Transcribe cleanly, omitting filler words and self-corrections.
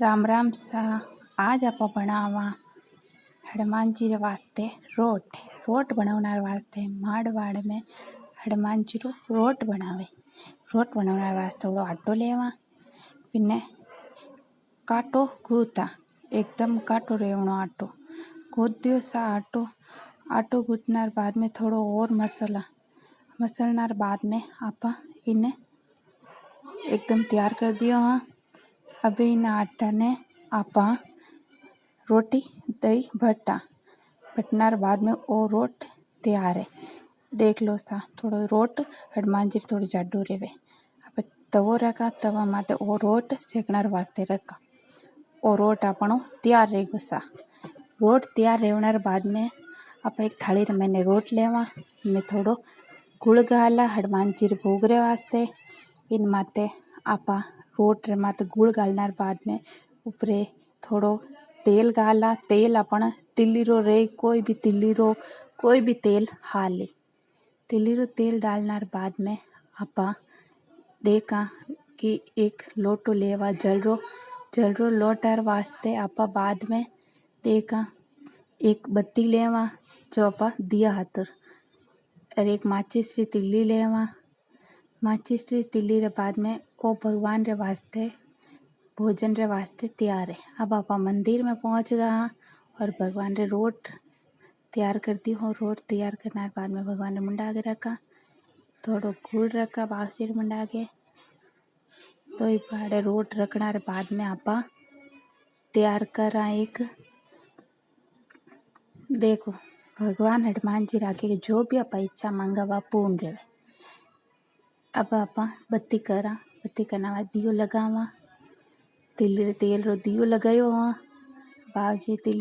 राम राम सा। आज आप बनावा हनुमान जी रे वास्ते रोट बनावनार वास्ते मारवाड़ में हनुमान जी रो रोट बनावे। रोट बनावनार वास्ते थोड़ो आटो लेवा, पिने काटो गूंथा, एकदम काटो रेवणो आटो गूंथ दियो सा। आटो गूंथनार बाद में थोड़ो और मसलनार बाद में आपा इने एकदम तैयार कर दियो। हाँ, अभी इन आटा ने आपा रोटी दही भटनार बाद में ओ रोट तैयार है। देख लो सा, थोड़ो रोट हनुमान जी थोड़ी जाडो रेवे। अब तवो रखा, तवा माते ओ रोट सेकनार वास्ते रखा। ओ रोट आपणो तैयार रहेगो सा। रोट तैयार रहनार बाद में आप एक थाली रे मैंने रोट लेवा, में थोड़ो गुड़ गाला हनुमान जी भोग रे वास्ते। इन माते आपा रोट रे माते गुड़ गालनार बाद में ऊपरे थोड़ो तेल गाला। तेल अपन तिल्ली रो रे, कोई भी तेल हाल ले। तिल्ली रो तेल डालनार बाद में आपा देखा कि एक लोटो लेवा जल रो लोटार वास्ते। आपा बाद में देखा एक बत्ती लेवा जो आपा दिया हाथर, और एक माचिस री तिल्ली लेवा। माचिस री तिल्ली रे बाद में ओ भगवान रे वास्ते भोजन रे वास्ते तैयार है। अब आप मंदिर में पहुंच गया और भगवान रे रोट तैयार कर दी हो। रोट तैयार करने बाद में भगवान ने मुंडा आगे रखा, थोड़ो गुड़ रखा बासी रे मुंडा आगे। तो ये पाड़े रोट रखना रे बाद में आप तैयार करा एक। देखो भगवान हनुमान जी आगे जो भी आप इच्छा मांगा पूर्ण रहे। अब आप बत्ती करना बाद दियो लगावा। तिल्ली रे तेल रो दियो लगायो। हाँ, बावजी तिल्ली